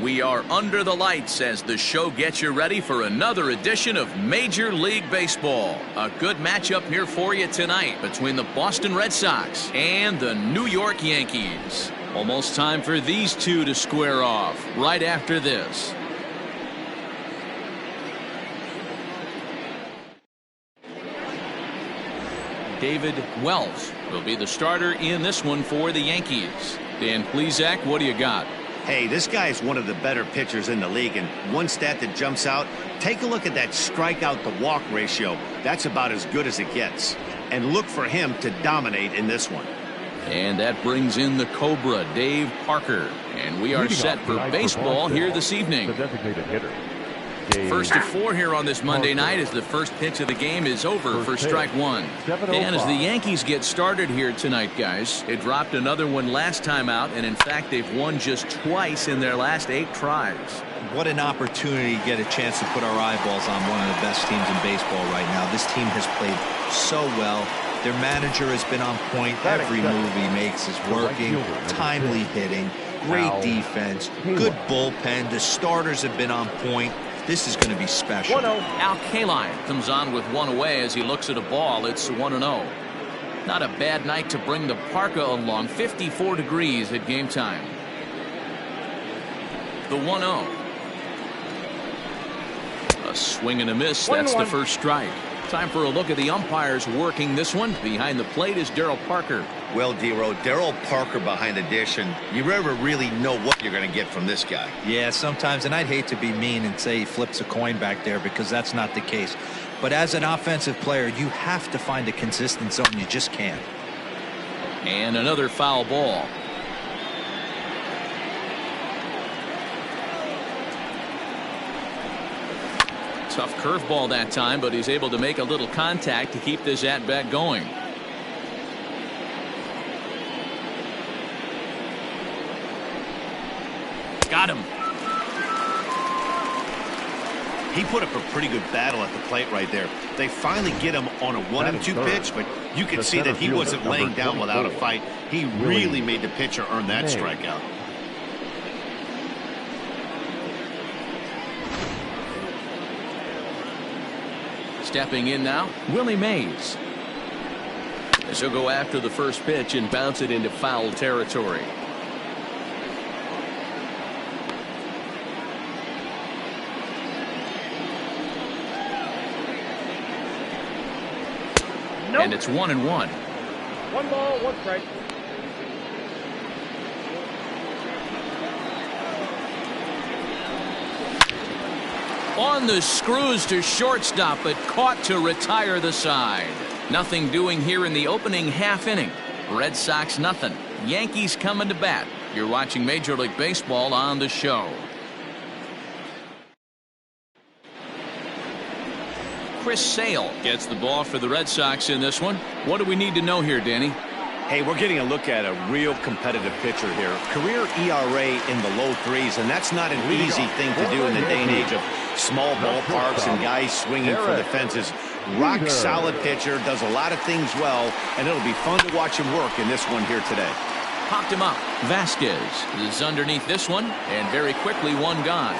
We are under the lights as the show gets you ready for another edition of Major League Baseball. A good matchup here for you tonight between the Boston Red Sox and the New York Yankees. Almost time for these two to square off right after this. David Wells will be the starter in this one for the Yankees. Dan Plesac, what do you got? Hey, this guy is one of the better pitchers in the league, and one stat that jumps out, take a look at that strikeout to walk ratio. That's about as good as it gets. And look for him to dominate in this one. And that brings in the Cobra, Dave Parker. And we are set for baseball here this evening. The designated hitter. First of 4 here on this Monday night as the first pitch of the game is over for strike one. And as the Yankees get started here tonight, guys, it dropped another one last time out, and in fact they've won just twice in their last 8 tries. What an opportunity to get a chance to put our eyeballs on one of the best teams in baseball right now. This team has played so well. Their manager has been on point. Every move he makes is working. Timely hitting, great defense, good bullpen. The starters have been on point. This is going to be special. 1-0. Al Kaline comes on with one away as he looks at a ball. It's 1-0. Not a bad night to bring the parka along. 54 degrees at game time. The 1-0. A swing and a miss. That's the first strike. Time for a look at the umpires working this one. Behind the plate is Darryl Parker. Well, D-Row, Darryl Parker behind the dish, and you never really know what you're going to get from this guy. Yeah, sometimes, and I'd hate to be mean and say he flips a coin back there because that's not the case. But as an offensive player, you have to find a consistent zone. You just can't. And another foul ball. Tough curveball that time, but he's able to make a little contact to keep this at-bat going. Got him. He put up a pretty good battle at the plate right there. They finally get him on a 1-2 pitch, but you can see that he wasn't laying down without a fight. He really made the pitcher earn that strikeout. Stepping in now, Willie Mays. As he'll go after the first pitch and bounce it into foul territory. Nope. And it's 1-1. 1 ball, 1 strike. On the screws to shortstop, but caught to retire the side. Nothing doing here in the opening half inning. Red Sox nothing. Yankees coming to bat. You're watching Major League Baseball on the show. Chris Sale gets the ball for the Red Sox in this one. What do we need to know here, Danny? Hey, we're getting a look at a real competitive pitcher here. Career ERA in the low 3s, and that's not an easy thing to do in the day and age of small ballparks and guys swinging for the fences. Rock solid pitcher, does a lot of things well, and it'll be fun to watch him work in this one here today. Popped him up. Vasquez is underneath this one, and very quickly one gone.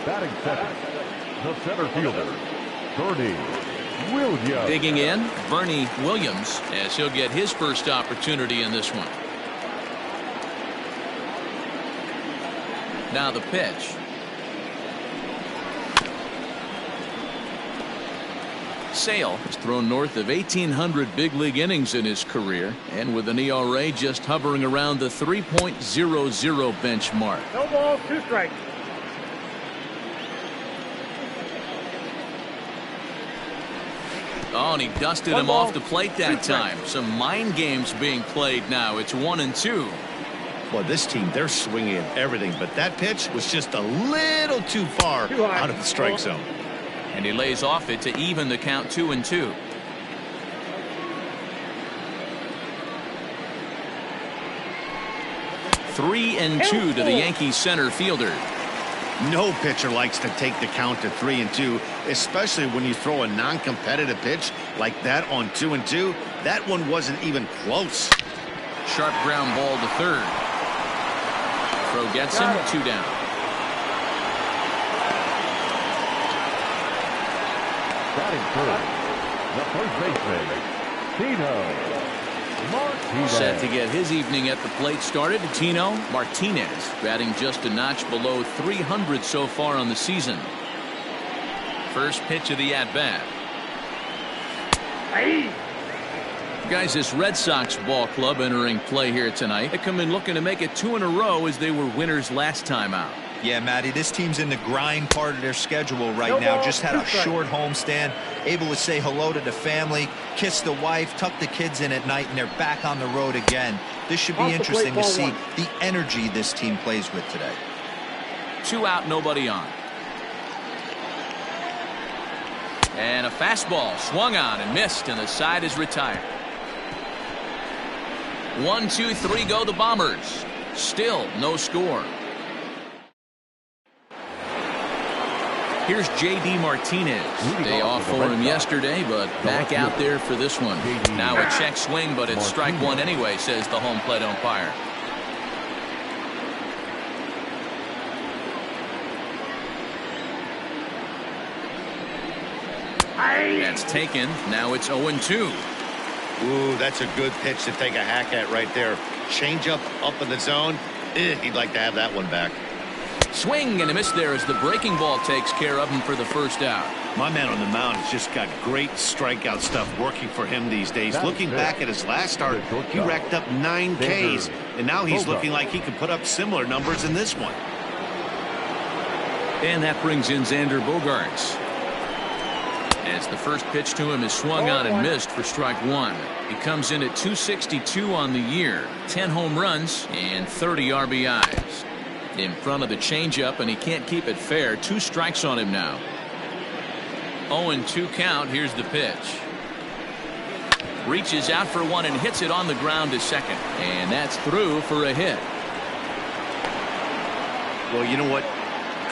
Batting second, the center fielder, Bernie Williams. Digging in, Bernie Williams, as he'll get his first opportunity in this one. Now the pitch. Sale has thrown north of 1,800 big league innings in his career, and with an ERA just hovering around the 3.00 benchmark. No ball, 2 strikes. Oh, and he dusted him off the plate that time. Some mind games being played now. It's 1-2. Well, this team, they're swinging at everything, but that pitch was just a little too far out of the strike zone. And he lays off it to even the count 2-2. Three and two to the Yankees center fielder. No pitcher likes to take the count to 3-2, especially when you throw a non-competitive pitch like that on 2-2. That one wasn't even close. Sharp ground ball to third. Throw gets him, 2 down. Batting first, the first baseman, Tino Martinez. Set to get his evening at the plate started. Tino Martinez batting just a notch below 300 so far on the season. First pitch of the at-bat. Guys, this Red Sox ball club entering play here tonight. They come in looking to make it 2 in a row as they were winners last time out. Yeah, Matty, this team's in the grind part of their schedule right now. Just had a short homestand, able to say hello to the family, kiss the wife, tuck the kids in at night, and they're back on the road again. This should be interesting to see the energy this team plays with today. 2 out, nobody on. And a fastball swung on and missed, and the side is retired. 1, 2, 3 go the Bombers. Still no score. Here's J.D. Martinez. Day off for him yesterday, but back out there for this one. Now a check swing, but it's strike 1 anyway, says the home plate umpire. That's taken. Now it's 0-2. Ooh, that's a good pitch to take a hack at right there. Change up in the zone. He'd like to have that one back. Swing and a miss there as the breaking ball takes care of him for the first out. My man on the mound has just got great strikeout stuff working for him these days. Looking back at his last start, he racked up 9 Ks, and now he's looking like he can put up similar numbers in this one. And that brings in Xander Bogaerts. As the first pitch to him is swung on and missed for strike 1. He comes in at 262 on the year, 10 home runs and 30 RBIs. In front of the changeup, and he can't keep it fair. 2 strikes on him now. 0-2 count. Here's the pitch. Reaches out for one and hits it on the ground to second. And that's through for a hit. Well, you know what?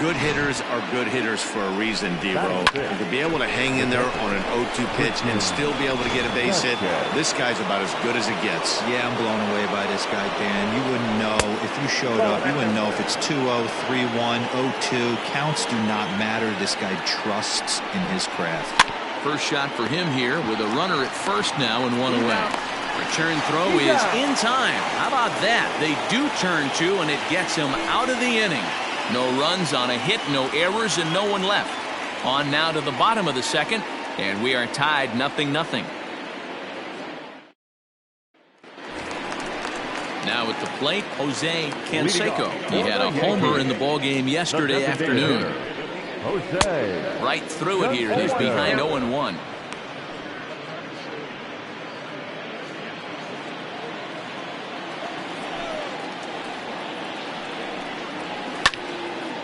Good hitters are good hitters for a reason, D-Row. And to be able to hang in there on an 0-2 pitch and still be able to get a base hit, this guy's about as good as it gets. Yeah, I'm blown away by this guy, Dan. You wouldn't know if you showed up. You wouldn't know if it's 2-0, 3-1, 0-2. Counts do not matter. This guy trusts in his craft. First shot for him here with a runner at first now and 1 away. Return throw is in time. How about that? They do turn 2, and it gets him out of the inning. No runs on a hit, no errors, and no one left. On now to the bottom of the second, and we are tied 0-0. Now at the plate, Jose Canseco. He had a homer in the ballgame yesterday afternoon. Right through it here, and he's behind 0-1.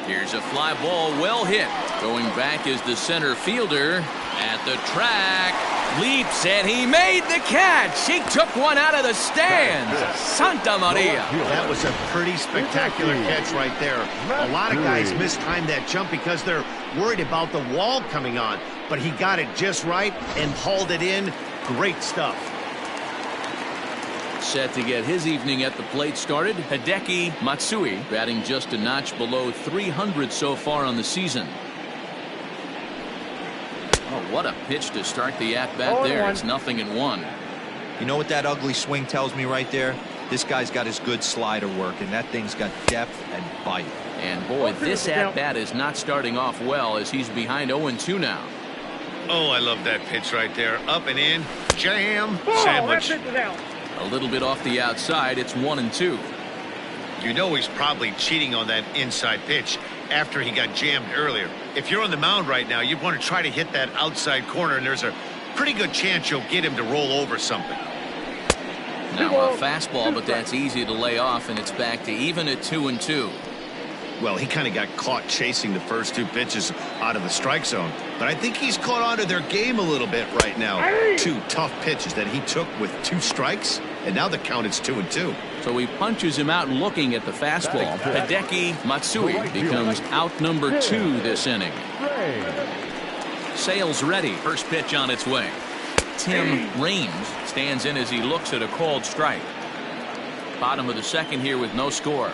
Here's a fly ball, well hit. Going back is the center fielder at the track. Leaps, and he made the catch. He took one out of the stands. Santa Maria. That was a pretty spectacular catch right there. A lot of guys mistime that jump because they're worried about the wall coming on. But he got it just right and hauled it in. Great stuff. Set to get his evening at the plate started. Hideki Matsui batting just a notch below 300 so far on the season. Oh, what a pitch to start the at-bat there. It's 0-1. You know what that ugly swing tells me right there? This guy's got his good slider working. That thing's got depth and bite. And boy, this at-bat is not starting off well as he's behind 0-2 now. Oh, I love that pitch right there. Up and in. Jam. Sandwich. A little bit off the outside. It's 1-2. You know he's probably cheating on that inside pitch after he got jammed earlier. If you're on the mound right now, you want to try to hit that outside corner, and there's a pretty good chance you'll get him to roll over something. Now a fastball, but that's easy to lay off, and it's back to even at 2-2. Well, he kind of got caught chasing the first 2 pitches out of the strike zone. But I think he's caught on to their game a little bit right now. 2 tough pitches that he took with 2 strikes, and now the count is 2-2. So he punches him out looking at the fastball. Hideki Matsui becomes out number 2 this inning. Sales ready. First pitch on its way. Tim Raines stands in as he looks at a called strike. Bottom of the second here with no score.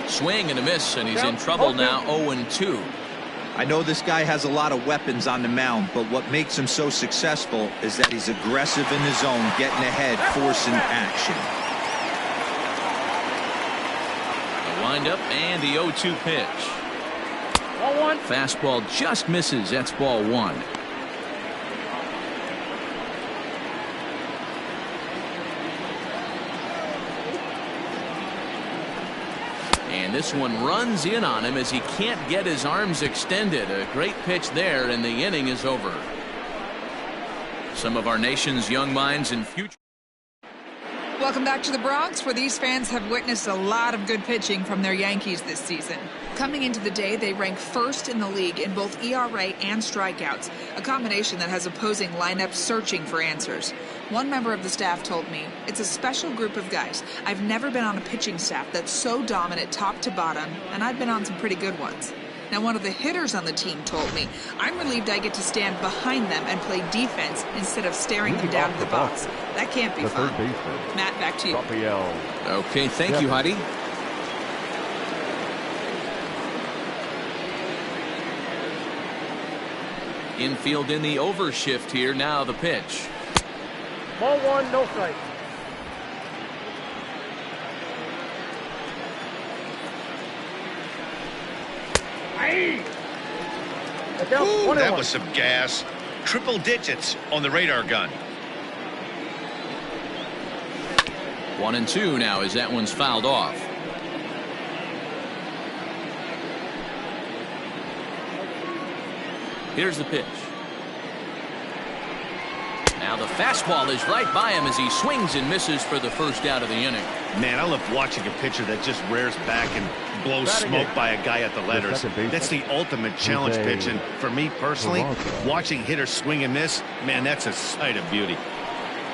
Swing and a miss, and he's in trouble now. 0-2. I know this guy has a lot of weapons on the mound, but what makes him so successful is that he's aggressive in the zone, getting ahead, forcing action. The windup and the 0-2 pitch. Fastball just misses. That's ball one. And this one runs in on him as he can't get his arms extended. A great pitch there, and the inning is over. Some of our nation's young minds and future. Welcome back to the Bronx, where these fans have witnessed a lot of good pitching from their Yankees this season. Coming into the day, they rank first in the league in both ERA and strikeouts, a combination that has opposing lineups searching for answers. One member of the staff told me, "It's a special group of guys. I've never been on a pitching staff that's so dominant top to bottom, and I've been on some pretty good ones." Now, one of the hitters on the team told me, "I'm relieved I get to stand behind them and play defense instead of staring them down at the box. That can't be fun." Matt, back to you. Okay, thank you, Heidi. Infield in the overshift here. Now the pitch. Ball one, no strike. Ooh, that was some gas. Triple digits on the radar gun. 1-2 now as that one's fouled off. Here's the pitch. Now the fastball is right by him as he swings and misses for the first out of the inning. Man, I love watching a pitcher that just rears back and blows smoke by a guy at the letters. That's the ultimate challenge pitch, and for me personally, watching hitters swing and miss, man, that's a sight of beauty.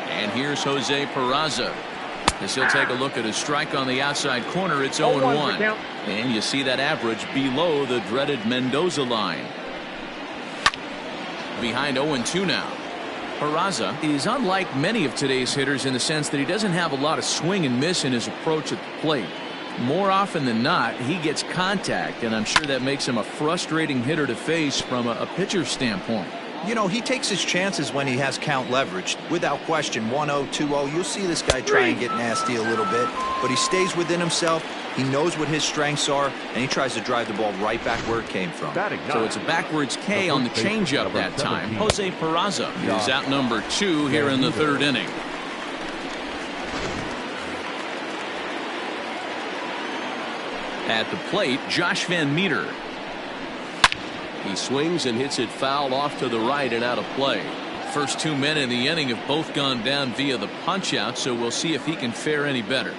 And here's Jose Peraza. As he'll take a look at a strike on the outside corner. It's 0-1. And you see that average below the dreaded Mendoza line. Behind 0-2 now. Peraza is unlike many of today's hitters in the sense that he doesn't have a lot of swing and miss in his approach at the plate. More often than not, he gets contact, and I'm sure that makes him a frustrating hitter to face from a pitcher's standpoint. You know, he takes his chances when he has count leveraged. Without question, 1-0, 2-0, you'll see this guy try and get nasty a little bit, but he stays within himself. He knows what his strengths are, and he tries to drive the ball right back where it came from. So it's a backwards K on the changeup that time. Jose Peraza is out number 2 here in the third inning. At the plate, Josh Van Meter. He swings and hits it foul off to the right and out of play. First 2 men in the inning have both gone down via the punch out, so we'll see if he can fare any better.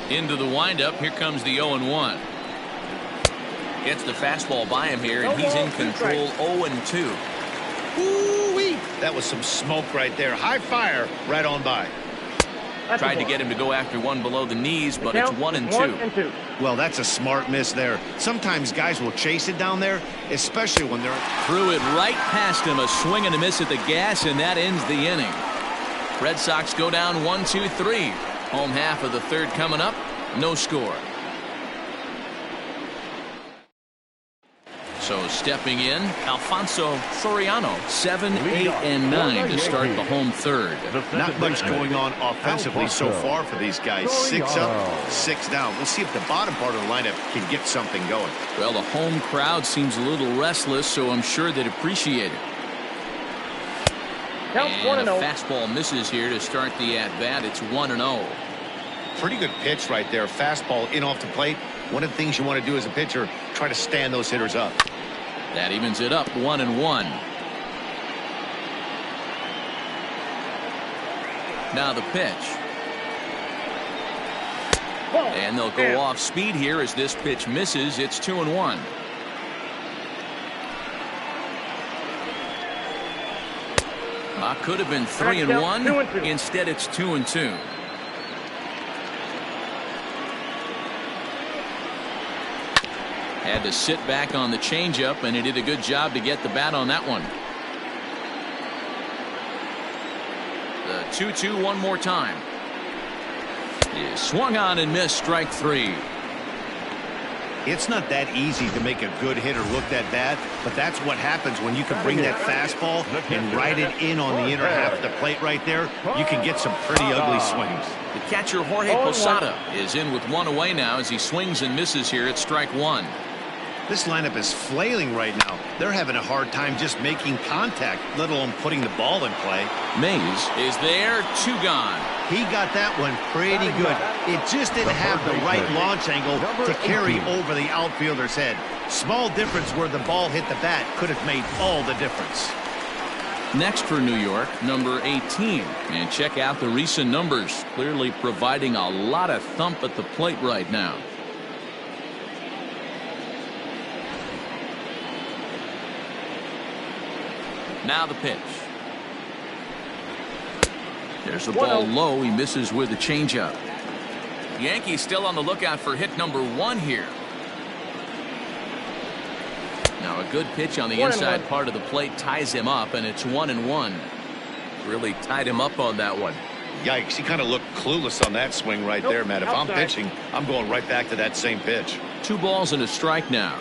Into the windup. Here comes the 0-1. Gets the fastball by him here, and he's in control. 0-2. Ooh-wee. That was some smoke right there. High fire right on by. Tried to get him to go after one below the knees, but it's 1-2. Well, that's a smart miss there. Sometimes guys will chase it down there, especially when they're threw it right past him. A swing and a miss at the gas, and that ends the inning. Red Sox go down 1-2-3. Home half of the third coming up. No score. So stepping in, Alfonso Soriano, 7, 8, and 9 to start the home third. Not much going on offensively so far for these guys. 6 up, 6 down. We'll see if the bottom part of the lineup can get something going. Well, the home crowd seems a little restless, so I'm sure they'd appreciate it. And a fastball misses here to start the at-bat. It's 1-0. Pretty good pitch right there. Fastball in off the plate. One of the things you want to do as a pitcher, try to stand those hitters up. That evens it up, 1-1. Now the pitch. And they'll go off speed here as this pitch misses. It's 2-1. Could have been 3-1. Instead, it's 2-2. Had to sit back on the changeup, and he did a good job to get the bat on that one. The 2-2 one more time. Is swung on and missed, strike 3. It's not that easy to make a good hitter look that bad, but that's what happens when you can bring that fastball and ride it in on the inner half of the plate right there. You can get some pretty ugly swings. The catcher Jorge Posada is in with one away now as he swings and misses here at strike 1. This lineup is flailing right now. They're having a hard time just making contact, let alone putting the ball in play. Mays is there, 2 gone. He got that one pretty good. It just didn't have the right launch angle to carry over the outfielder's head. Small difference where the ball hit the bat could have made all the difference. Next for New York, number 18. And check out the recent numbers. Clearly providing a lot of thump at the plate right now. Now the pitch. There's the ball low. He misses with a changeup. Yankees still on the lookout for hit number 1 here. Now a good pitch on the inside part of the plate ties him up, and it's 1-1. Really tied him up on that one. Yikes, he kind of looked clueless on that swing right there, Matt. If I'm pitching, I'm going right back to that same pitch. 2 balls and a strike now.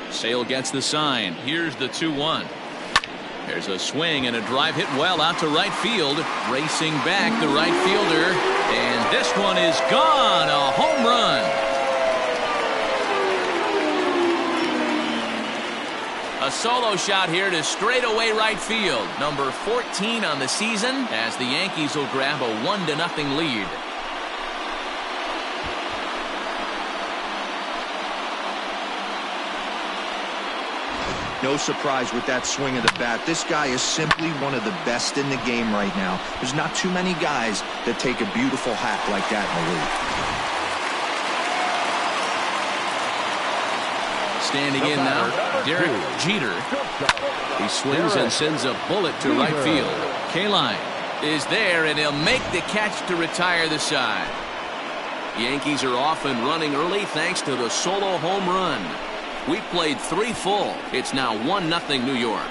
Sale gets the sign. Here's the 2-1. There's a swing and a drive hit well out to right field. Racing back the right fielder. And this one is gone. A home run. A solo shot here to straightaway right field. Number 14 on the season as the Yankees will grab a 1-0 lead. No surprise with that swing of the bat. This guy is simply one of the best in the game right now. There's not too many guys that take a beautiful hack like that in the league. Standing in now, Derek Jeter. He swings and sends a bullet to right field. Kaline is there, and he'll make the catch to retire the side. Yankees are off and running early thanks to the solo home run. We played 3 full. It's now 1-0 New York.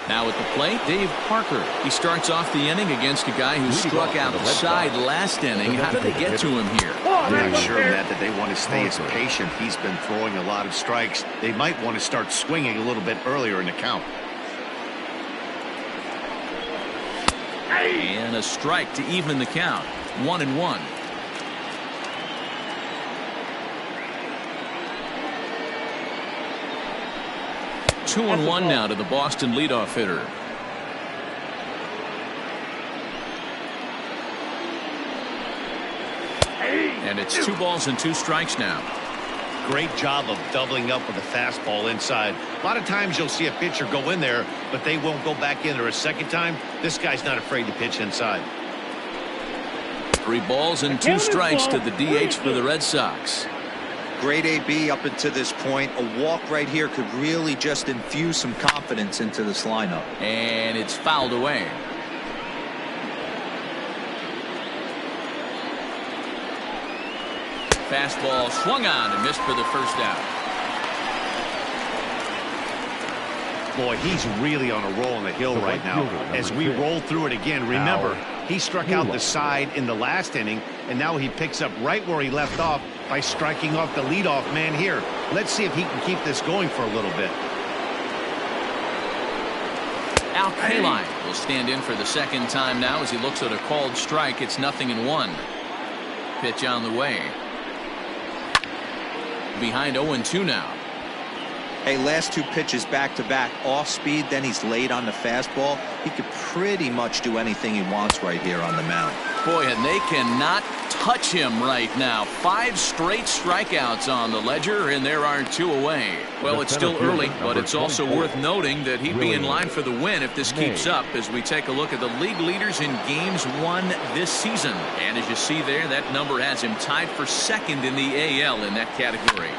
Now at the plate, Dave Parker. He starts off the inning against a guy who struck outside last inning. How did they get to him here? I'm not sure, Matt, that they want to stay as patient. He's been throwing a lot of strikes. They might want to start swinging a little bit earlier in the count. And a strike to even the count. 1-1. 2-1 now to the Boston leadoff hitter. And it's 2 balls and 2 strikes now. Great job of doubling up with a fastball inside. A lot of times you'll see a pitcher go in there, but they won't go back in there a second time. This guy's not afraid to pitch inside. 3 balls and 2 strikes to the DH for the Red Sox. Great AB up until this point. A walk right here could really just infuse some confidence into this lineup. And it's fouled away. Fastball swung on and missed for the first out. Boy, he's really on a roll on the hill right now. As we roll through it again, remember, he struck out the side in the last inning, and now he picks up right where he left off by striking off the leadoff man here. Let's see if he can keep this going for a little bit. Al Kaline will stand in for the second time now as he looks at a called strike. It's 0-1. Pitch on the way. Behind 0-2 now. Hey, last 2 pitches back-to-back, off speed, then he's late on the fastball. He could pretty much do anything he wants right here on the mound. Boy, and they cannot touch him right now. 5 straight strikeouts on the ledger, and there are 2 away. Well, it's still early, but it's also worth noting that he'd be in line for the win if this keeps up as we take a look at the league leaders in games won this season. And as you see there, that number has him tied for second in the AL in that category.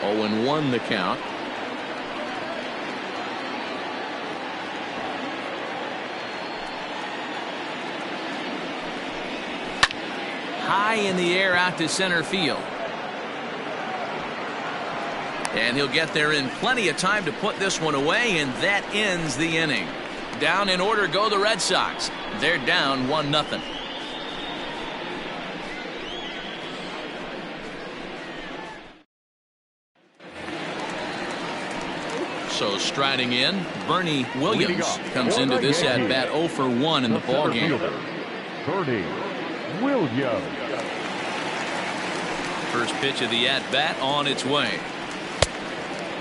0-1 the count. High in the air out to center field. And he'll get there in plenty of time to put this one away, and that ends the inning. Down in order go the Red Sox. They're down 1-0. So striding in, Bernie Williams comes into this at bat 0 for 1 in the ball game. Bernie Williams. First pitch of the at bat on its way.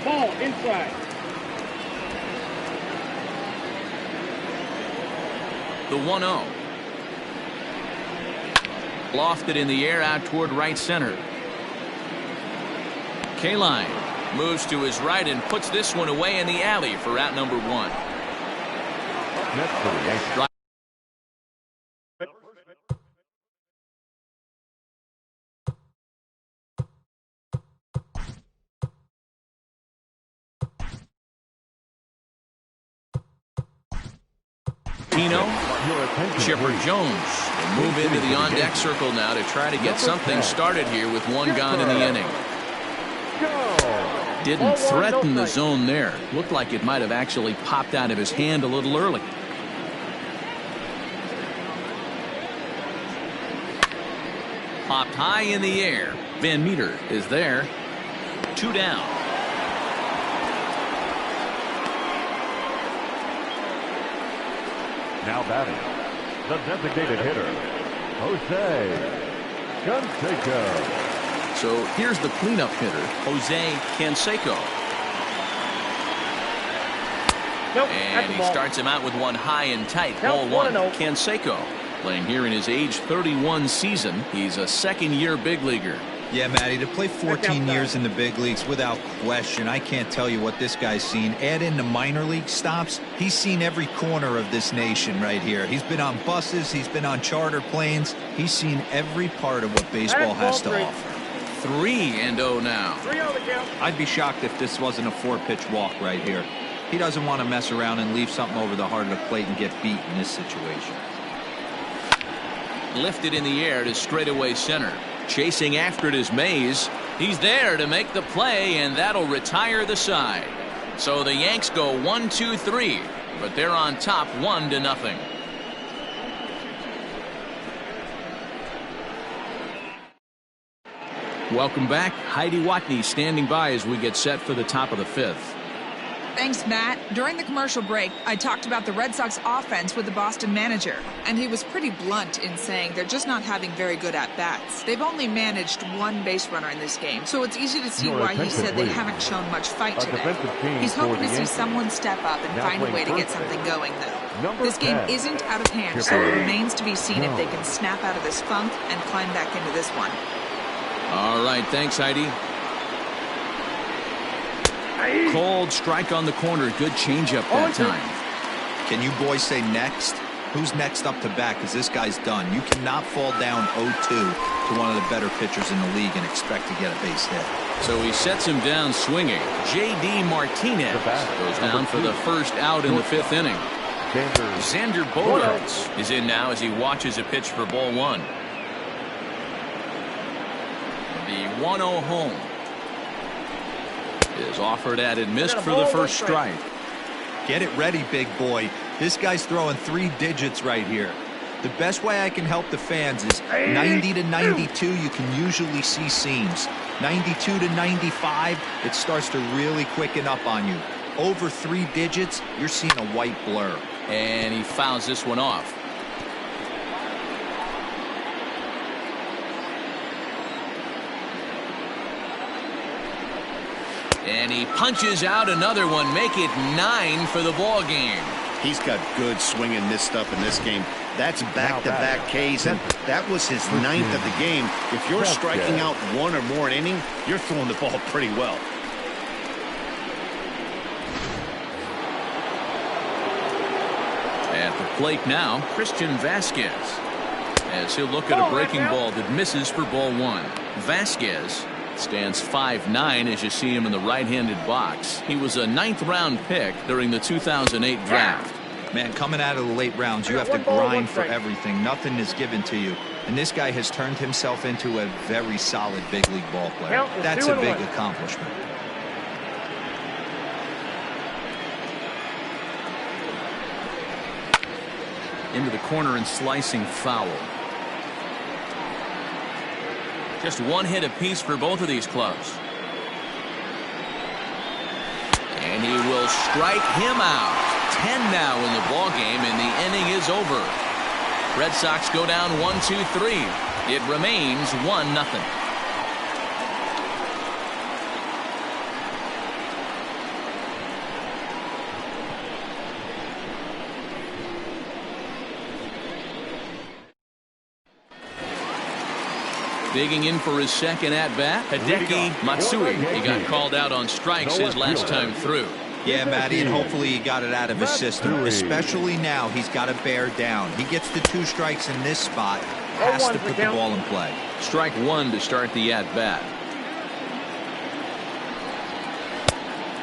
Ball inside. The 1-0. Lofted in the air out toward right center. Kaline moves to his right and puts this one away in the alley for out number 1. Next for the Yankees. Chipper Jones will move into the on-deck circle now to try to get something started here with 1 gone in the inning. Didn't threaten the zone there. Looked like it might have actually popped out of his hand a little early. Popped high in the air. Van Meter is there. 2 down. Now batting, the designated hitter, Jose Canseco. So here's the cleanup hitter, Jose Canseco. Nope, and he starts him out with one high and tight. Ball 1. Canseco playing here in his age 31 season. He's a second-year big leaguer. Yeah, Matty, to play 14 years in the big leagues, without question, I can't tell you what this guy's seen. Add in the minor league stops, he's seen every corner of this nation right here. He's been on buses, he's been on charter planes, he's seen every part of what baseball has to offer. 3-0 now. I'd be shocked if this wasn't a 4-pitch walk right here. He doesn't want to mess around and leave something over the heart of the plate and get beat in this situation. Lifted in the air to straightaway center. Chasing after it is Mays. He's there to make the play, and that'll retire the side. So the Yanks go 1-2-3, but they're on top 1-0. Welcome back. Heidi Watney standing by as we get set for the top of the 5th. Thanks, Matt. During the commercial break, I talked about the Red Sox offense with the Boston manager, and he was pretty blunt in saying they're just not having very good at-bats. They've only managed 1 base runner in this game, so it's easy to see why he said they haven't shown much fight today. He's hoping to see someone step up and find a way to get something going, though. This game isn't out of hand, so it remains to be seen if they can snap out of this funk and climb back into this one. All right, thanks, Heidi. Cold strike on the corner. Good changeup that time. Can you boys say next? Who's next up to bat? Because this guy's done. You cannot fall down 0-2 to one of the better pitchers in the league and expect to get a base hit. So he sets him down swinging. J.D. Martinez goes down for the first out in the 5th inning. Xander Bogaerts is in now as he watches a pitch for ball 1. The 1-0 home is offered at and missed for the first strike. Get it ready, big boy. This guy's throwing 3 digits right here. The best way I can help the fans is 90 to 92. You can usually see seams. 92 to 95, it starts to really quicken up on you. Over 3 digits, you're seeing a white blur. And he fouls this one off. And he punches out another one, make it 9 for the ball game. He's got good swing and miss stuff in this game. That's back-to-back Ks, and that was his 9th of the game. If you're striking out 1 or more an inning, you're throwing the ball pretty well. At the plate now, Christian Vasquez, as he'll look at a breaking ball that misses for ball 1. Vasquez stands 5'9" as you see him in the right-handed box. He was a 9th-round pick during the 2008 draft. Man, coming out of the late rounds, you have to grind for everything. Nothing is given to you. And this guy has turned himself into a very solid big league ball player. That's a big accomplishment. into the corner and slicing foul. Just one hit apiece for both of these clubs. And he will strike him out. 10 now in the ball game, and the inning is over. Red Sox go down 1-2-3. It remains 1-0. Digging in for his second at-bat, Hideki Matsui. He got called out on strikes his last time through. Yeah, Matty, and hopefully he got it out of his system, especially now he's got to bear down. He gets the 2 strikes in this spot, has to put the ball in play. Strike 1 to start the at-bat.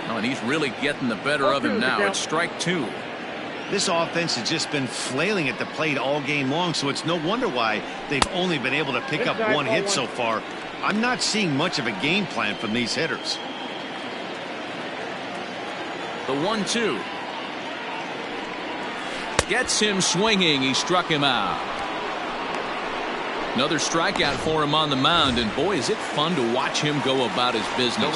Oh, and he's really getting the better of him now. It's strike 2. This offense has just been flailing at the plate all game long, so it's no wonder why they've only been able to pick up 1 hit so far. I'm not seeing much of a game plan from these hitters. The 1-2 gets him swinging. He struck him out. Another strikeout for him on the mound, and boy, is it fun to watch him go about his business. No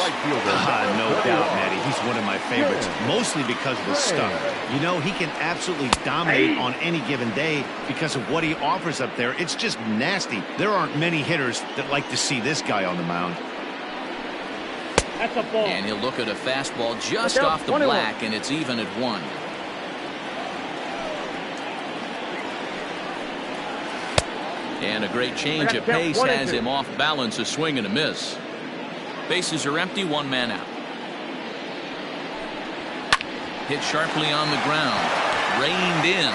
doubt, Matty. He's one of my favorites, mostly because of his stuff. You know, he can absolutely dominate on any given day because of what he offers up there. It's just nasty. There aren't many hitters that like to see this guy on the mound. That's a ball. And he'll look at a fastball just off the black, and it's even at 1. And a great change of pace has him off balance, a swing and a miss. Bases are empty, 1 man out. Hit sharply on the ground, reined in.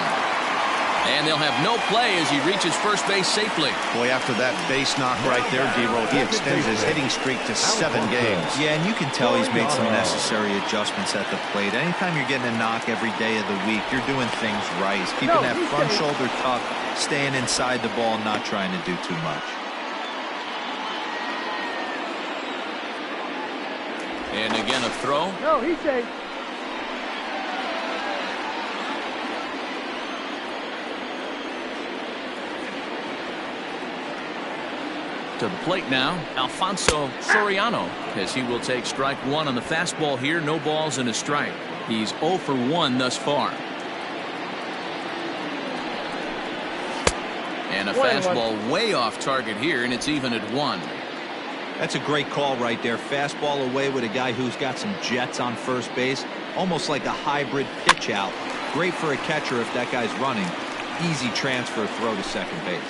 And they'll have no play as he reaches first base safely. Boy, after that base knock right there, D-Roll, he extends his hitting streak to 7 games. Yeah, and you can tell he's made some necessary adjustments at the plate. Anytime you're getting a knock every day of the week, you're doing things right. He's keeping that front shoulder tucked, staying inside the ball, not trying to do too much. And again, a throw. No, he's safe. To the plate now, Alfonso Soriano, as he will take strike 1 on the fastball here. No balls and a strike. He's 0 for 1 thus far. And a fastball way off target here, and it's even at 1. That's a great call right there. Fastball away with a guy who's got some jets on first base. Almost like a hybrid pitch out. Great for a catcher if that guy's running. Easy transfer throw to second base.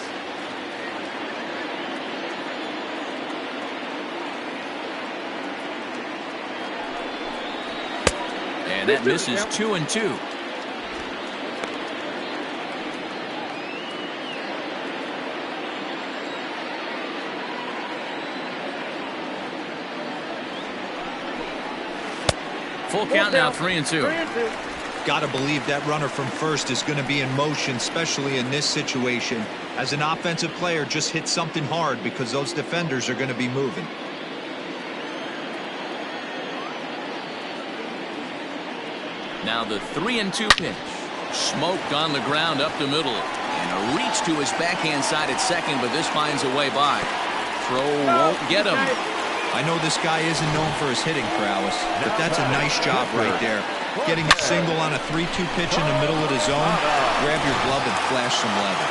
And that misses 2-2. Full count now, 3-2. Got to believe that runner from first is going to be in motion, especially in this situation. As an offensive player, just hit something hard because those defenders are going to be moving. Now the 3-2 pitch. Smoked on the ground up the middle. And a reach to his backhand side at second, but this finds a way by. Throw won't get him. I know this guy isn't known for his hitting prowess, but that's a nice job right there. Getting a single on a 3-2 pitch in the middle of the zone. Grab your glove and flash some leather.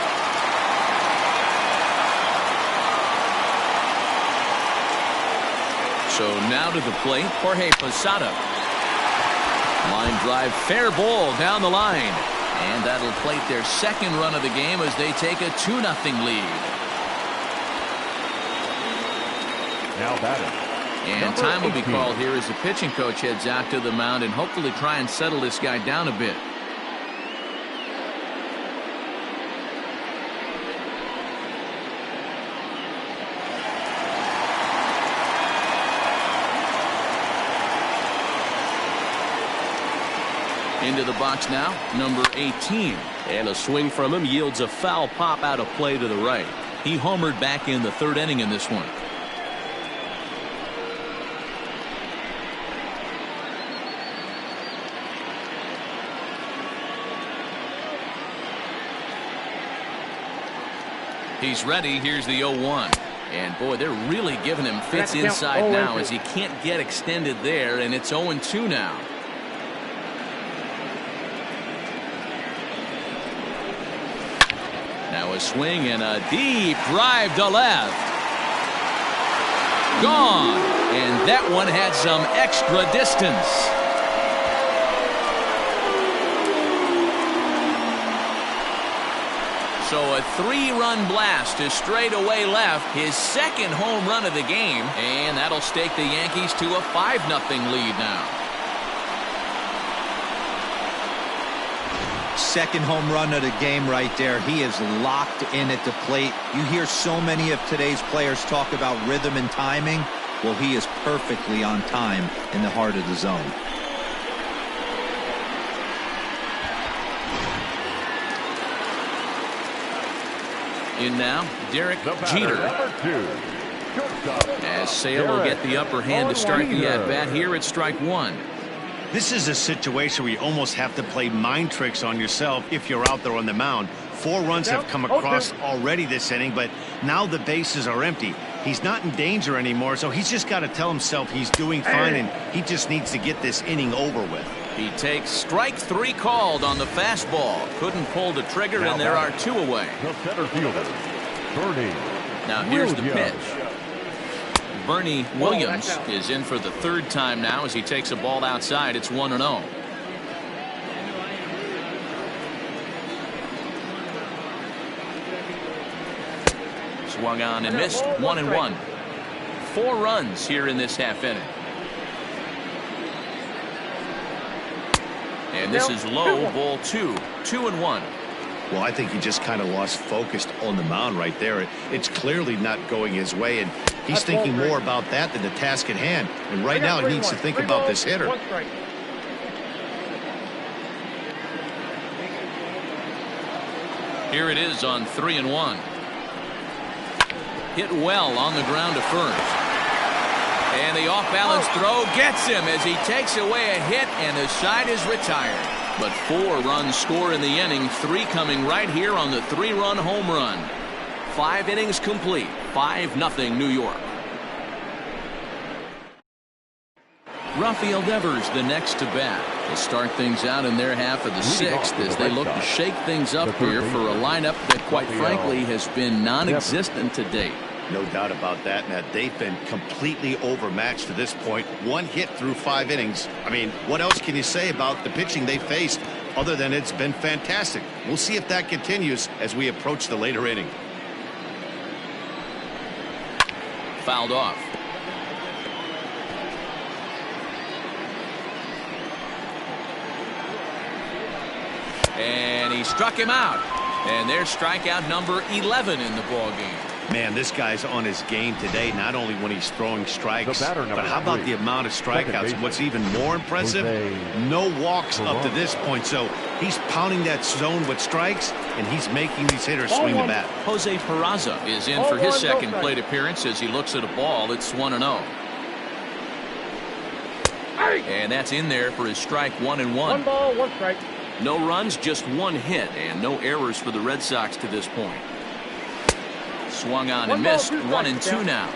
So now to the plate, Jorge Posada. Line drive, fair ball down the line. And that'll plate their second run of the game as they take a 2-0 lead. Now batting. And time will be called here as the pitching coach heads out to the mound and hopefully try and settle this guy down a bit. Into the box now, number 18. And a swing from him yields a foul pop out of play to the right. He homered back in the third inning in this one. He's ready. Here's the 0-1. And, boy, they're really giving him fits inside now as he can't get extended there, and it's 0-2 now. Now a swing and a deep drive to left. Gone. And that one had some extra distance. So a 3-run blast to straightaway left, his second home run of the game, and that'll stake the Yankees to a 5-0 lead now. Second home run of the game right there. He is locked in at the plate. You hear so many of today's players talk about rhythm and timing. Well, he is perfectly on time in the heart of the zone. In now, Derek Jeter. As Sale will get the upper hand to start the at-bat here at strike 1. This is a situation where you almost have to play mind tricks on yourself if you're out there on the mound. 4 runs have come across already this inning, but now the bases are empty. He's not in danger anymore, so he's just got to tell himself he's doing fine, and he just needs to get this inning over with. He takes strike 3 called on the fastball. Couldn't pull the trigger, and there are 2 away. The center fielder, Bernie. Now here's the pitch. Bernie Williams is in for the 3rd time now as he takes a ball outside. It's 1-0. Swung on and missed. 1-1. 4 runs here in this half inning. And this is low, ball 2. 2-1. Well, I think he just kind of lost focus on the mound right there. It's clearly not going his way, and he's thinking more about that than the task at hand. And right now he needs to think about this hitter. Here it is on 3-1. Hit well on the ground to first. And the off-balance throw gets him as he takes away a hit, and the side is retired. But 4 runs score in the inning, 3 coming right here on the 3-run home run. 5 innings complete, 5-0 New York. Rafael Devers the next to bat. They'll start things out in their half of the 6th as they look to shake things up here for a lineup that quite frankly has been non-existent to date. No doubt about that, Matt. They've been completely overmatched to this point. 1 hit through 5 innings. I mean, what else can you say about the pitching they faced other than it's been fantastic? We'll see if that continues as we approach the later inning. Fouled off. And he struck him out. And there's strikeout number 11 in the ball game. Man, this guy's on his game today, not only when he's throwing strikes, but how about the amount of strikeouts? And what's even more impressive, no walks up to this point. So he's pounding that zone with strikes, and he's making these hitters swing the bat. Jose Peraza is in for his second plate appearance as he looks at a ball. It's 1-0. And that's in there for his strike 1-1. 1 ball, 1 strike. No runs, just 1 hit, and no errors for the Red Sox to this point. Swung on and missed. 1-2 now.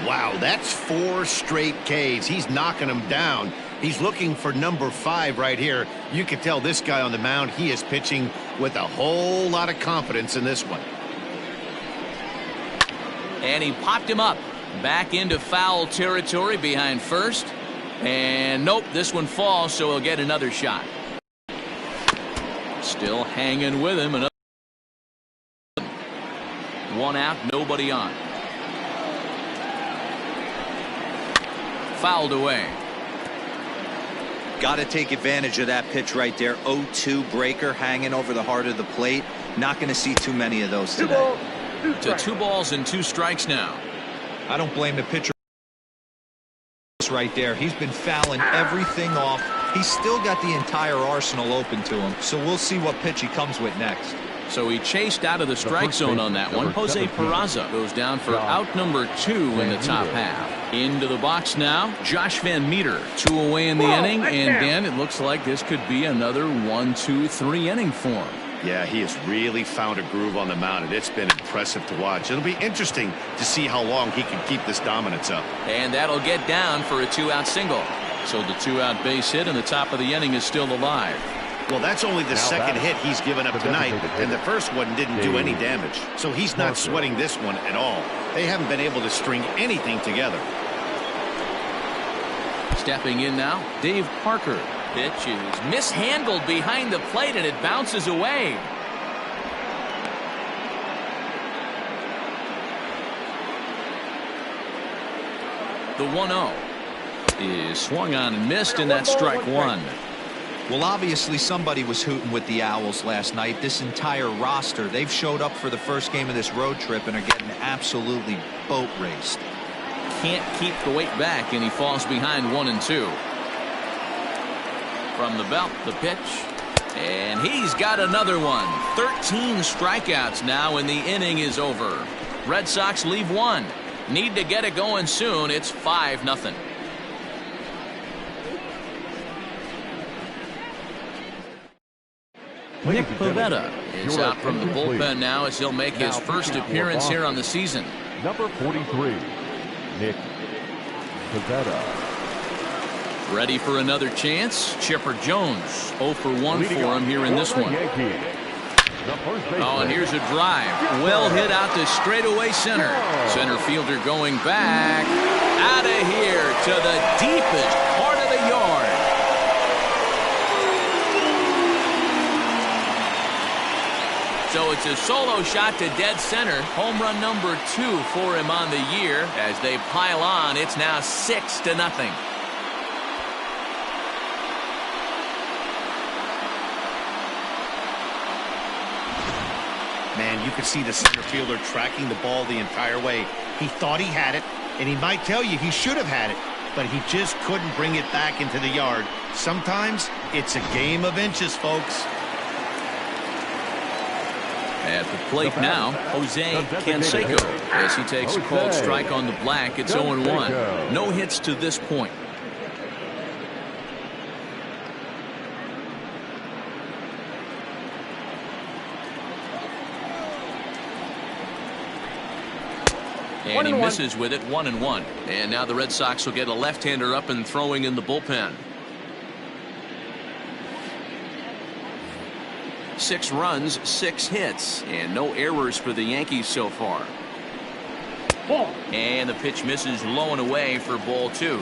Wow, that's 4 straight Ks. He's knocking them down. He's looking for number 5 right here. You can tell this guy on the mound, he is pitching with a whole lot of confidence in this one. And he popped him up. Back into foul territory behind first. And nope, this one falls, so he'll get another shot. Still hanging with him. Another 1 out, nobody on. Fouled away. Got to take advantage of that pitch right there. 0-2 breaker hanging over the heart of the plate. Not going to see too many of those today. To 2 balls and 2 strikes now. I don't blame the pitcher right there. He's been fouling everything off. He's still got the entire arsenal open to him. So we'll see what pitch he comes with next. So he chased out of the strike zone on that one. Jose Peraza goes down for out number 2 in the top half. Into the box now, Josh Van Meter. 2 away in the inning, and Dan, it looks like this could be another 1-2-3 inning for him. Yeah, he has really found a groove on the mound, and it's been impressive to watch. It'll be interesting to see how long he can keep this dominance up. And that'll get down for a 2-out single. So the 2-out base hit, and the top of the inning is still alive. Well, that's only the second hit he's given up tonight, and the first one didn't do any damage. So he's not sweating this one at all. They haven't been able to string anything together. Stepping in now, Dave Parker. Pitch is mishandled behind the plate, and it bounces away. The 1-0 is swung on and missed, and that's strike one. Well, obviously somebody was hooting with the Owls last night. This entire roster, they've showed up for the first game of this road trip and are getting absolutely boat raced. Can't keep the weight back, and he falls behind 1-2. From the belt, the pitch, and he's got another one. 13 strikeouts now, and the inning is over. Red Sox leave one. Need to get it going soon. It's 5-0. Nick Pivetta is out from the bullpen now as he'll make his first appearance here on the season. Number 43, Nick Pivetta. Ready for another chance. Chipper Jones 0 for 1 for him here in this one. Oh, and here's a drive. Well hit out to straightaway center. Center fielder going back. Out of here to the deepest part of the yard. So it's a solo shot to dead center. Home run number 2 for him on the year. As they pile on, it's now 6-0. Man, you could see the center fielder tracking the ball the entire way. He thought he had it, and he might tell you he should have had it, but he just couldn't bring it back into the yard. Sometimes it's a game of inches, folks. At the plate now, Jose Canseco, as he takes a cold strike on the black. It's 0-1. No hits to this point. And he misses with it, 1-1. And now the Red Sox will get a left-hander up and throwing in the bullpen. 6 runs, 6 hits, and no errors for the Yankees so far. And the pitch misses low and away for ball 2.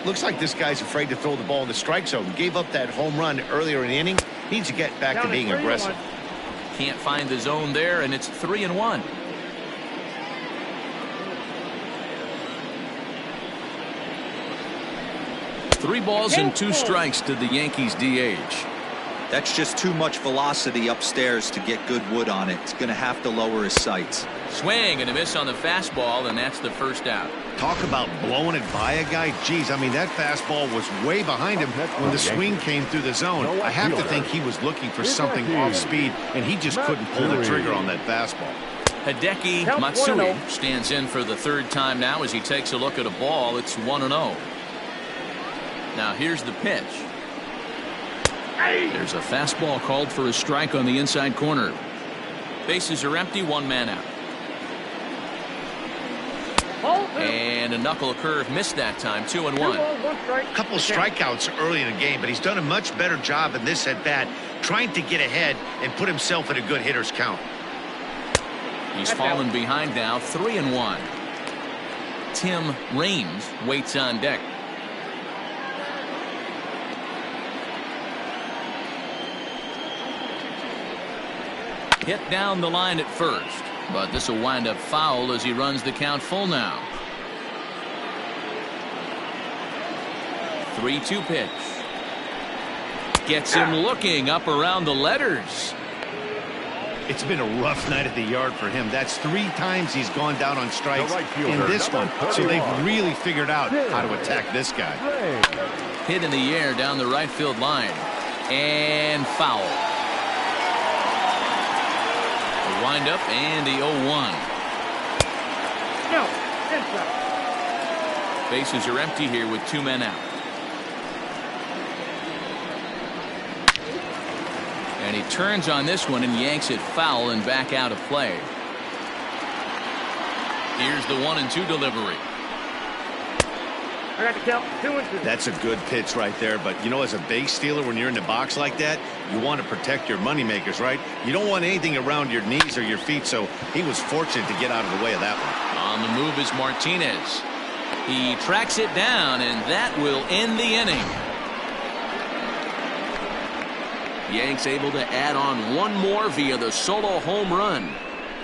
Looks like this guy's afraid to throw the ball in the strike zone. Gave up that home run earlier in the inning. Needs to get back to being aggressive. Can't find the zone there, and it's 3-1. Three balls and 2 strikes to the Yankees DH. That's just too much velocity upstairs to get good wood on it. It's going to have to lower his sights. Swing and a miss on the fastball, and that's the first out. Talk about blowing it by a guy. Geez, I mean, that fastball was way behind him when the swing came through the zone. I have to think he was looking for something off speed, and he just couldn't pull the trigger on that fastball. Hideki Matsui stands in for the 3rd time now as he takes a look at a ball. It's 1-0. Now here's the pitch. There's a fastball called for a strike on the inside corner. Bases are empty, 1 man out. And a knuckle curve missed that time, 2-1. A couple strikeouts early in the game, but he's done a much better job in this at bat, trying to get ahead and put himself in a good hitter's count. He's fallen behind now, 3-1. Tim Raines waits on deck. Hit down the line at first, but this will wind up foul as he runs the count full now. 3-2 pitch. Gets him looking up around the letters. It's been a rough night at the yard for him. That's 3 times he's gone down on strikes in this one. So they've really figured out how to attack this guy. Hit in the air down the right field line. And foul. The windup and the 0-1. Bases are empty here with 2 men out. And he turns on this one and yanks it foul and back out of play. Here's the 1-2 delivery. I got to count 2-2. That's a good pitch right there. But, you know, as a base stealer, when you're in the box like that, you want to protect your moneymakers, right? You don't want anything around your knees or your feet, so he was fortunate to get out of the way of that one. On the move is Martinez. He tracks it down, and that will end the inning. Yanks able to add on one more via the solo home run.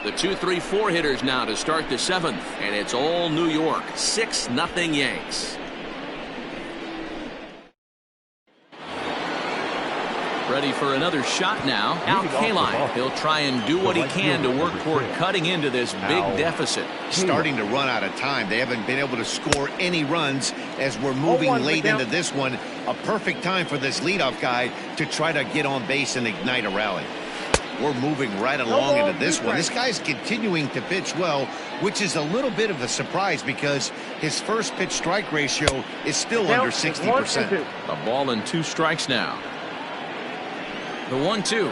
The 2-3-4 hitters now to start the 7th, and it's all New York. 6-0 Yanks. Ready for another shot now. Al Kaline. He'll try and do what he can to work toward cutting into this big deficit. Starting to run out of time. They haven't been able to score any runs as we're moving late into this one. A perfect time for this leadoff guy to try to get on base and ignite a rally. We're moving right along into this one. This guy's continuing to pitch well, which is a little bit of a surprise because his first pitch strike ratio is still under 60%. A ball and 2 strikes now. The 1-2.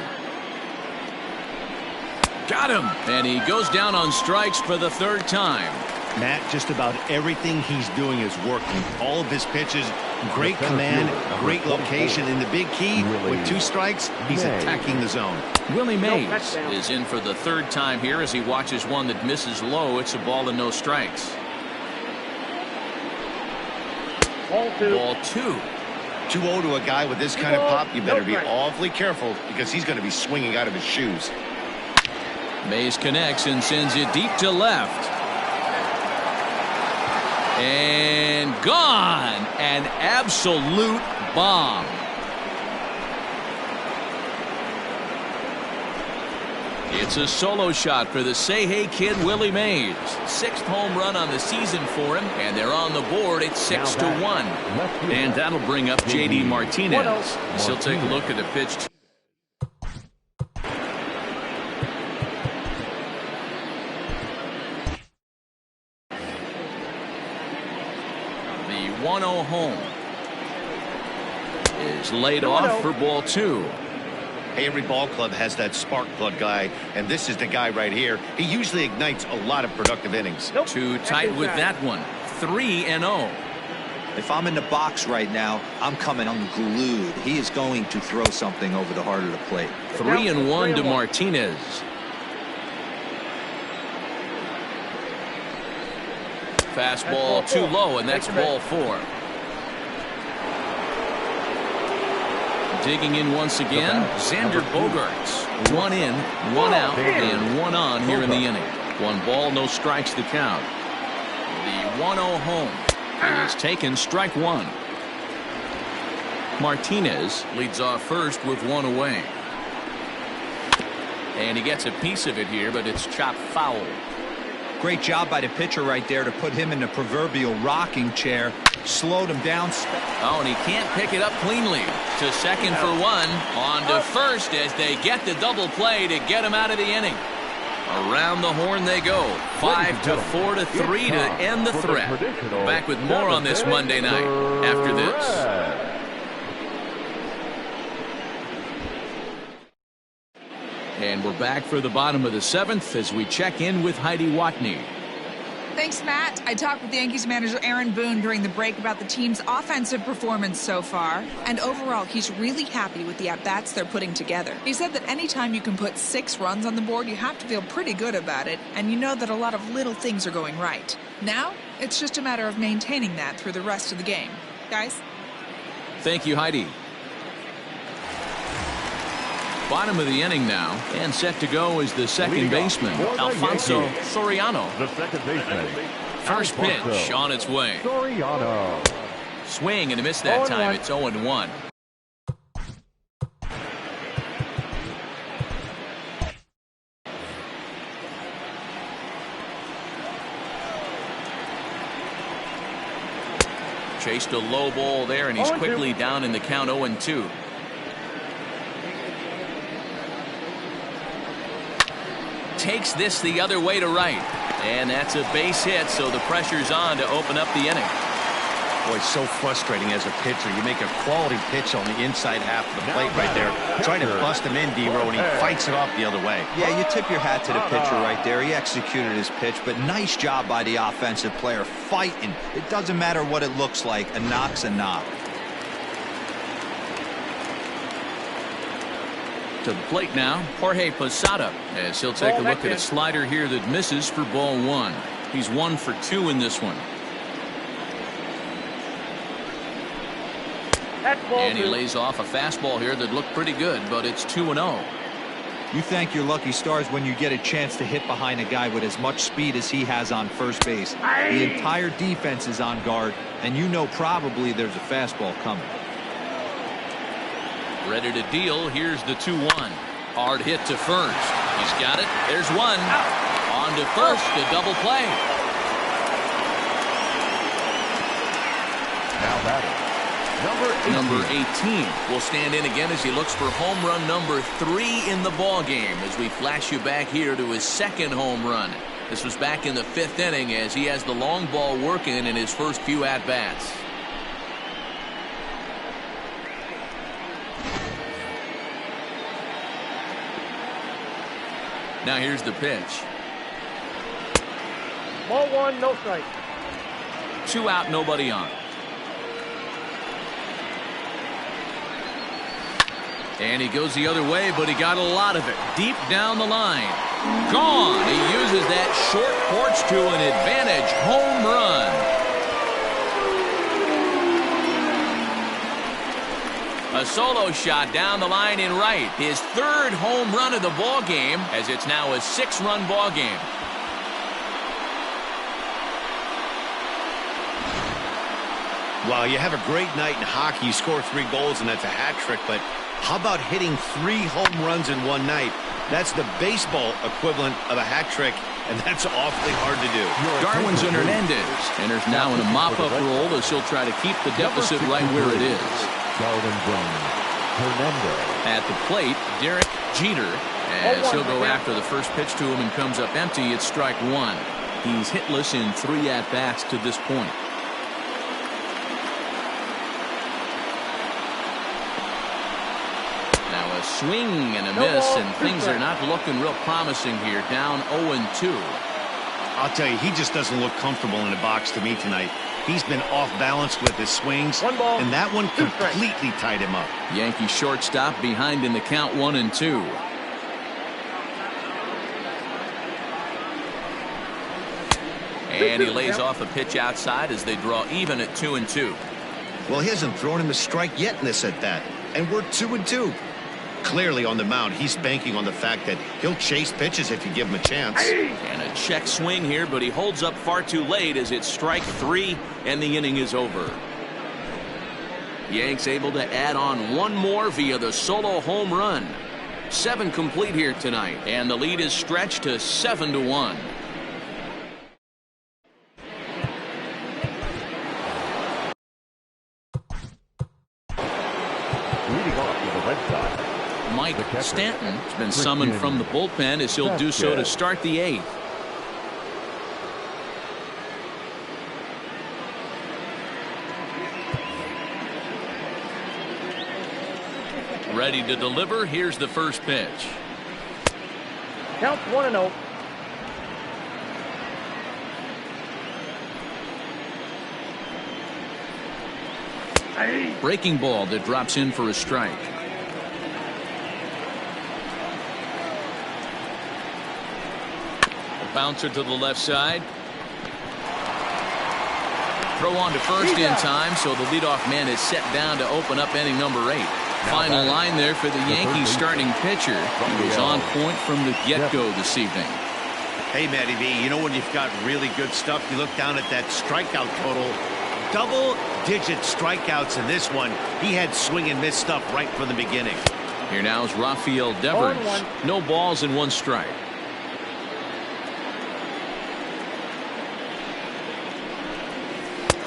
Got him. And he goes down on strikes for the 3rd time. Matt, just about everything he's doing is working. All of his pitches, great command, great location. And the big key, with 2 strikes, he's attacking the zone. Willie Mays is in for the 3rd time here as he watches one that misses low. It's a ball and no strikes. Ball 2. Ball 2. 2-0 to a guy with this kind of pop, you better be awfully careful because he's going to be swinging out of his shoes. Mays connects and sends it deep to left. And gone. An absolute bomb. It's a solo shot for the Say-Hey kid, Willie Mays. 6th home run on the season for him, and they're on the board at 6-1. And that'll bring up J.D. Martinez. He'll take a look at the pitch. The 1-0 home is laid off for ball 2. Hey, every ball club has that spark plug guy, and this is the guy right here. He usually ignites a lot of productive innings. Too tight with that one. 3-0. If I'm in the box right now, I'm coming unglued. He is going to throw something over the heart of the plate. 3-1 to Martinez. Fastball too low, and that's ball 4. Digging in once again, Xander Bogaerts. 1 in, 1 out, and 1 on here in the inning. 1 ball, no strikes to count. The 1-0 home. It is taken, strike 1. Martinez leads off first with 1 away. And he gets a piece of it here, but it's chopped foul. Great job by the pitcher right there to put him in the proverbial rocking chair. Slowed him down. Oh, and he can't pick it up cleanly. To second for 1. On to first as they get the double play to get him out of the inning. Around the horn they go. 5-4-3 to end the threat. Back with more on this Monday night after this. And we're back for the bottom of the 7th as we check in with Heidi Watney. Thanks, Matt. I talked with Yankees manager Aaron Boone during the break about the team's offensive performance so far. And overall, he's really happy with the at-bats they're putting together. He said that anytime you can put 6 runs on the board, you have to feel pretty good about it. And you know that a lot of little things are going right. Now, it's just a matter of maintaining that through the rest of the game. Guys? Thank you, Heidi. Bottom of the inning now, and set to go is the second baseman, Alfonso Soriano. The second baseman. First pitch on its way. Soriano. Swing and a miss that time. It's 0-1. Chased a low ball there, and he's quickly down in the count. 0-2. Takes this the other way to right, and that's a base hit, so the pressure's on to open up the inning. Boy, so frustrating as a pitcher. You make a quality pitch on the inside half of the plate right there. Try to bust him in, D-Row, and he fights it off the other way. Yeah, you tip your hat to the pitcher right there. He executed his pitch, but nice job by the offensive player fighting. It doesn't matter what it looks like. A knock's a knock. To the plate now, Jorge Posada, as he'll take a look at a slider here that misses for ball 1. He's 1 for 2 in this one. And he lays off a fastball here that looked pretty good, but it's 2-0. You thank your lucky stars when you get a chance to hit behind a guy with as much speed as he has on first base. The entire defense is on guard, and you know probably there's a fastball coming. Ready to deal. Here's the 2-1. Hard hit to first. He's got it. There's one. On to first. A double play. Now batting, Number 18 will stand in again as he looks for home run number 3 in the ball game, as we flash you back here to his second home run. This was back in the 5th inning as he has the long ball working in his first few at-bats. Now here's the pitch. Ball 1, no strike. 2 out, nobody on. And he goes the other way, but he got a lot of it deep down the line. Gone. He uses that short porch to an advantage home run. A solo shot down the line in right. His 3rd home run of the ball game, as it's now a 6-run ball game. Wow, you have a great night in hockey. You score 3 goals, and that's a hat trick, but how about hitting 3 home runs in one night? That's the baseball equivalent of a hat trick, and that's awfully hard to do. Darwinzon Hernandez enters now in a mop-up role as he'll try to keep the deficit right where it is. At the plate, Derek Jeter, as he'll go after the first pitch to him and comes up empty. It's strike 1. He's hitless in 3 at-bats to this point. A swing and a miss, and things are not looking real promising here. Down 0-2. I'll tell you, he just doesn't look comfortable in the box to me tonight. He's been off balance with his swings, and that one completely tied him up. Yankee shortstop behind in the count 1-2. And he lays off a pitch outside as they draw even at 2-2. Well, he hasn't thrown him a strike yet in this at-bat, and we're 2-2. Clearly on the mound, he's banking on the fact that he'll chase pitches if you give him a chance. And a check swing here, but he holds up far too late as it's strike 3 and the inning is over. Yanks able to add on 1 more via the solo home run. 7 complete here tonight, and the lead is stretched to 7-1. Mike Stanton has been summoned from the bullpen as he'll do so to start the 8th. Ready to deliver. Here's the first pitch. Counts 1-0. Breaking ball that drops in for a strike. Bouncer to the left side. Throw on to first in time, so the leadoff man is set down to open up inning number 8. Final line there for the Yankees starting pitcher. He was on point from the get-go this evening. Hey, Matty V, you know when you've got really good stuff, you look down at that strikeout total. Double-digit strikeouts in this one. He had swing and miss stuff right from the beginning. Here now is Rafael Devers. No balls and 1 strike.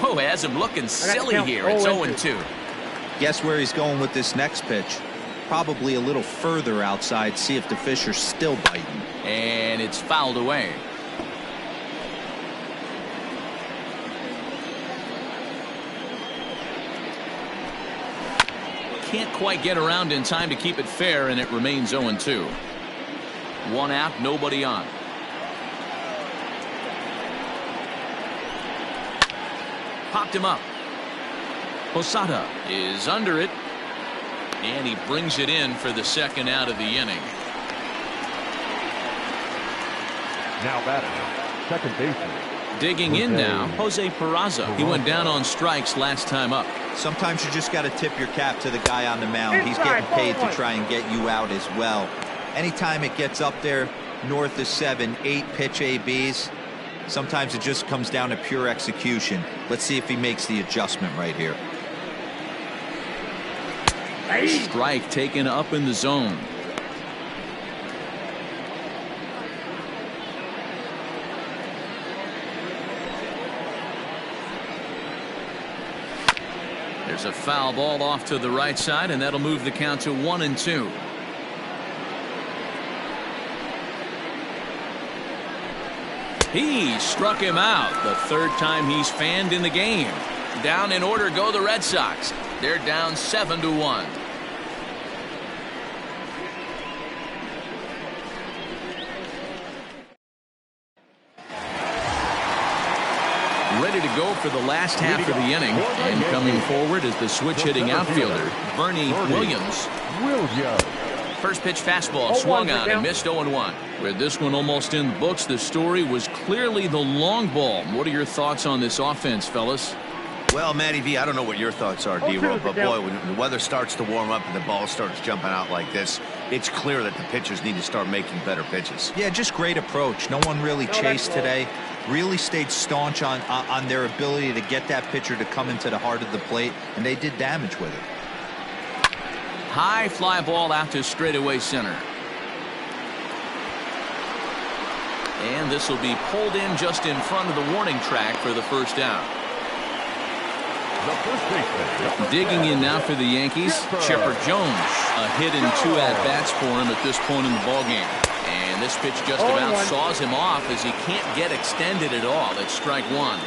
Oh, has him looking silly here. It's 0-2. Guess where he's going with this next pitch? Probably a little further outside. See if the fish are still biting. And it's fouled away. can't quite get around in time to keep it fair, and it remains 0-2. One out, nobody on. Popped him up. Posada is under it, and he brings it in for the second out of the inning. Now batting, second baseman. Digging in now, Jose Peraza. He went down on strikes last time up. Sometimes you just got to tip your cap to the guy on the mound. He's getting paid to try and get you out as well. Anytime it gets up there north of 7, 8 pitch ABs, sometimes it just comes down to pure execution. Let's see if he makes the adjustment right here. Strike taken up in the zone. There's a foul ball off to the right side, and that'll move the count to 1-2. He struck him out. The third time he's fanned in the game. Down in order go the Red Sox. They're down 7-1. Ready to go for the last half of the inning, and coming forward is the switch-hitting outfielder, Bernie Williams. First pitch fastball swung on and missed 0-1. With this one almost in the books, the story was clearly the long ball. What are your thoughts on this offense, fellas? Well, Matty V, I don't know what your thoughts are, D-Roll, but boy, when the weather starts to warm up and the ball starts jumping out like this, it's clear that the pitchers need to start making better pitches. Yeah, just great approach. No one really chased today. Really stayed staunch on their ability to get that pitcher to come into the heart of the plate, and they did damage with it. High fly ball out to straightaway center. And this will be pulled in just in front of the warning track for the first out. Digging in now for the Yankees, Shepard Jones. A hit and 2 at-bats for him at this point in the ballgame. And this pitch just about saws him off as he can't get extended at all. It's strike one.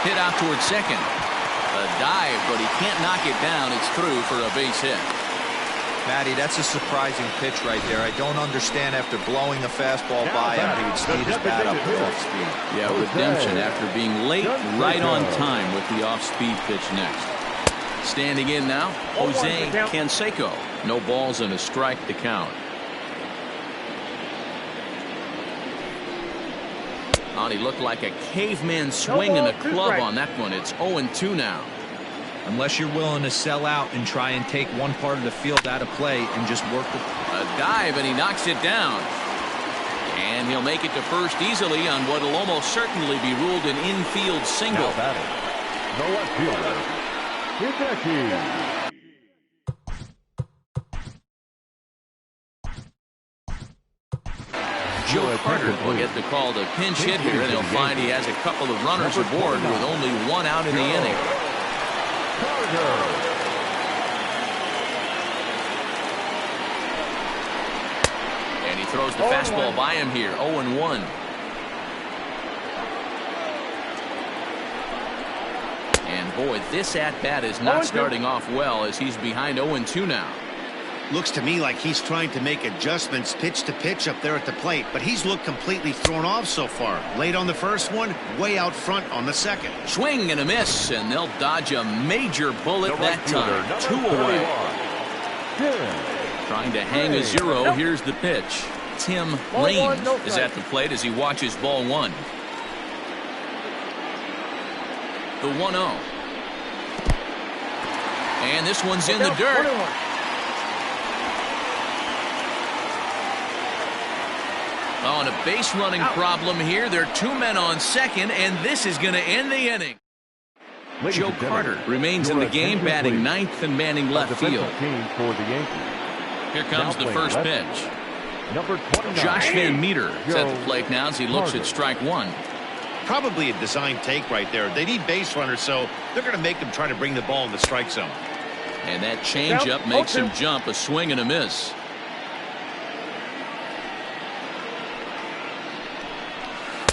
Hit out towards second. A dive, but he can't knock it down. It's through for a base hit. Matty, that's a surprising pitch right there. I don't understand after blowing a fastball by him, he would speed his bat up to off speed. Yeah, redemption after being late, right on time with the off-speed pitch next. Standing in now, Jose Canseco. No balls and a strike to count. Oh, he looked like a caveman swinging a club on that one. It's 0-2 now. Unless you're willing to sell out and try and take one part of the field out of play and just work the... A dive, and he knocks it down. And he'll make it to first easily on what will almost certainly be ruled an infield single. Now batting, the left fielder, Hideki. Joe Carter will get the call to pinch hit here, and he'll find he has a couple of runners aboard with only one out in the inning. And he throws the fastball by him here, 0-1. And boy, this at-bat is not starting off well as he's behind 0-2 now. Looks to me like he's trying to make adjustments pitch to pitch up there at the plate, but he's looked completely thrown off so far. Late on the first one, way out front on the second. Swing and a miss, and they'll dodge a major bullet that time. 2 away. Trying to hang a 0. Here's the pitch. Tim Raines is at the plate as he watches ball 1. The 1-0. And this one's in the dirt. On a base running problem here. There are 2 men on second, and this is going to end the inning. Joe Carter remains in the game, batting 9th and manning left field. Here comes the first pitch. Josh Van Meter is at the plate now as he looks at strike 1. Probably a design take right there. They need base runners, so they're going to make them try to bring the ball in the strike zone. And that changeup makes him jump. A swing and a miss.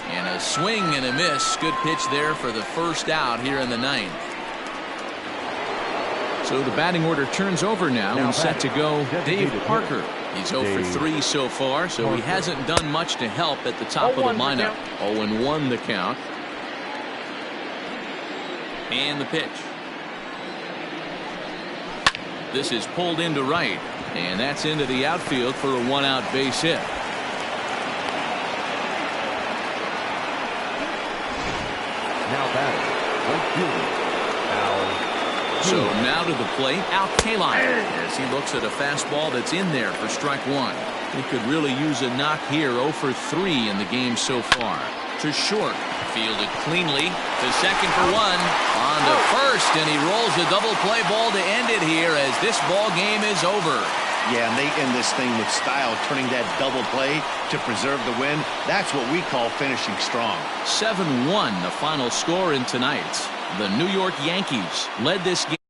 And a A swing and a miss. Good pitch there for the first out here in the ninth. So the batting order turns over now and set to go Dave Parker. He's 0 for 3 so far, so he hasn't done much to help at the top of the lineup. 0-1 the count. And the pitch. This is pulled into right, and that's into the outfield for a 1-out base hit. Now batting, right fielder, So now to the plate, Al Kaline, as he looks at a fastball that's in there for strike one. He could really use a knock here. 0 for 3 in the game so far. To short, fielded cleanly to second for 1. On to first, and he rolls a double play ball to end it here as this ball game is over. Yeah, and they end this thing with style, turning that double play to preserve the win. That's what we call finishing strong. 7-1 the final score in tonight's. The New York Yankees led this game.